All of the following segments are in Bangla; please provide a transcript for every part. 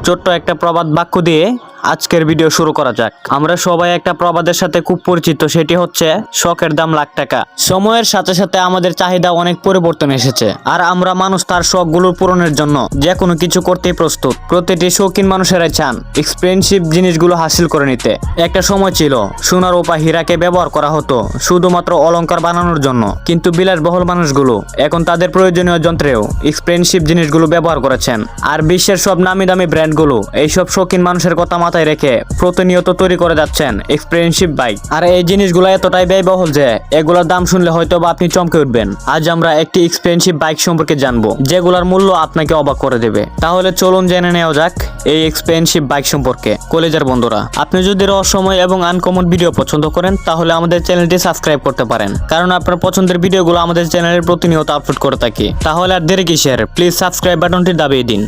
ছোট্ট একটা প্রবাদ বাক্য দিয়ে আজকের ভিডিও শুরু করা যাক। আমরা সবাই একটা প্রবাদের সাথে খুব পরিচিত, সেটি হচ্ছে শখের দাম লাখ টাকা। সময়ের সাথে সাথে আমাদের চাহিদা অনেক পরিবর্তন এসেছে, আর আমরা মানুষ তার শখগুলো পূরণের জন্য যে কোনো কিছু করতেই প্রস্তুত। প্রতিটি শৌখিন মানুষেরাই চান এক্সপেন্সিভ জিনিসগুলো হাসিল করে নিতে। একটা সময় ছিল সোনা রূপা হীরাকে ব্যবহার করা হতো শুধুমাত্র অলংকার বানানোর জন্য, কিন্তু বিলাসবহুল মানুষগুলো এখন তাদের প্রয়োজনীয় যন্ত্রেও এক্সপেন্সিভ জিনিসগুলো ব্যবহার করেছেন। আর বিশ্বের সব নামি দামি ব্র্যান্ডগুলো এইসব শৌখিন মানুষের কথা মাথায় রেখে প্রতিনিয়ত তৈরি করে যাচ্ছেন এক্সপেন্সিভ বাইক। আর এই জিনিসগুলো এতটাই ব্যয়বহুল যে এগুলোর দাম শুনলে হয়তো বা আপনি চমকে উঠবেন। আজ আমরা একটি এক্সপেন্সিভ বাইক সম্পর্কে জানবো, যেগুলোর মূল্য আপনাকে অবাক করে দেবে। তাহলে চলুন জেনে নেওয়া যাক এই এক্সপেন্সিভ বাইক সম্পর্কে। কলেজের বন্ধুরা, আপনি যদি রহস্যময় এবং আনকমন ভিডিও পছন্দ করেন তাহলে আমাদের চ্যানেলটি সাবস্ক্রাইব করতে পারেন, কারণ আপনার পছন্দের ভিডিওগুলো আমাদের চ্যানেলে প্রতিনিয়ত আপলোড করে থাকি। তাহলে আর দেরি কিসের, প্লিজ সাবস্ক্রাইব বাটনটি দাবিয়ে দিন।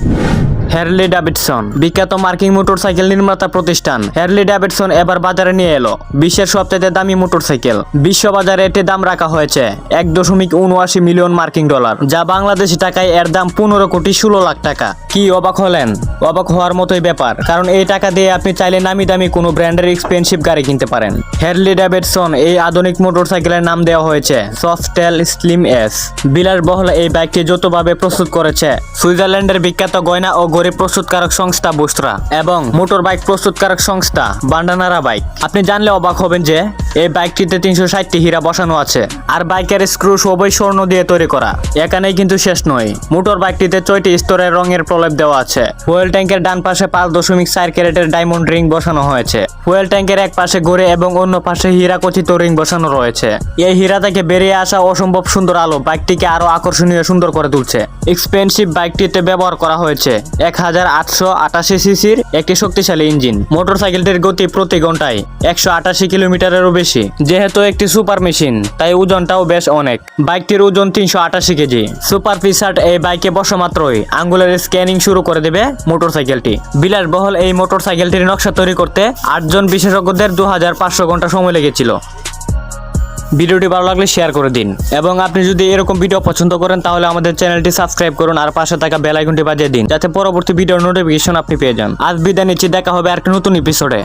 হ্যারলি ডেভিডসন, বিখ্যাত মার্কিন মোটরসাইকেল নির্মাতা প্রতিষ্ঠান হ্যারলি ডেভিডসন এবার বাজারে নিয়ে এলো বিশ্বের সবচেয়ে দামি মোটরসাইকেল। বিশ্ব বাজারে এটির দাম রাখা হয়েছে 1.79 মিলিয়ন মার্কিন ডলার, যা বাংলাদেশি টাকায় এর দাম 15,16,00,000 টাকা। কি অবাক হলেন? অবাক হওয়ার মতোই ব্যাপার, কারণ এই টাকা দিয়ে আপনি চাইলে নামি দামি কোনো ব্র্যান্ডের এক্সপেন্সিভ গাড়ি কিনতে পারেন। হ্যারলি ডেভিডসন এই আধুনিক মোটরসাইকেলের নাম দেওয়া হয়েছে সফটেল স্লিম এস। বিলাসবহুল এই বাইকটি যৌথভাবে প্রস্তুত করেছে সুইজারল্যান্ডের বিখ্যাত গয়না ও গরিব প্রস্তুতকারক সংস্থা বুস্ট্রা এবং মোটর বাইক প্রস্তুতকারক সংস্থা বান্ডানারা বাইক। আপনি জানলে অবাক হবেন যে এই বাইকটিতে 360টি হীরা বসানো আছে, আর বাইকের স্ক্রু সবই স্বর্ণ দিয়ে তৈরি করা। এখানেই কিন্তু শেষ নয়, মোটর বাইকটিতে 6টি স্তরের রঙের প্রলেপ দেওয়া আছে। ফুয়েল ট্যাঙ্কের ডান পাশে 5.4 ক্যারেটের ডায়মন্ড রিং বসানো হয়েছে। ফুয়েল ট্যাঙ্কের এক পাশে ঘুরে এবং অন্য পাশে হীরা খচিত রিং বসানো রয়েছে। এই হীরা থেকে বেরিয়ে আসা অসম্ভব সুন্দর আলো বাইকটিকে আরো আকর্ষণীয় সুন্দর করে তুলছে। এক্সপেন্সিভ বাইকটিতে ব্যবহার করা হয়েছে 1888 সিসির একটি শক্তিশালী ইঞ্জিন। মোটরসাইকেলটির গতি প্রতি ঘন্টায় 188 কিলোমিটারেরও বেশি। যেহেতু একটি সুপার মেশিন, তাই ওজনটাও বেশ অনেক। বাইকটির ওজন 388 কেজি। সুপার ফিচার্ড এই বাইকে বসা মাত্রই আঙ্গুলের স্ক্যানিং শুরু করে দেবে মোটরসাইকেলটি। বিলাসবহুল এই মোটরসাইকেলটির নকশা তৈরি করতে 8 জন বিশেষজ্ঞদের 2500 ঘন্টা সময় লেগেছিল। ভিডিওটি ভালো লাগলে শেয়ার করে দিন, এবং আপনি যদি এরকম ভিডিও পছন্দ করেন তাহলে আমাদের চ্যানেলটি সাবস্ক্রাইব করুন আর পাশে থাকা বেল আইকনটি বাজিয়ে দিন, যাতে পরবর্তী ভিডিওর নোটিফিকেশন আপনি পেয়ে যান। আজ বিদায় নিচ্ছি, দেখা হবে আর একটা নতুন এপিসোডে।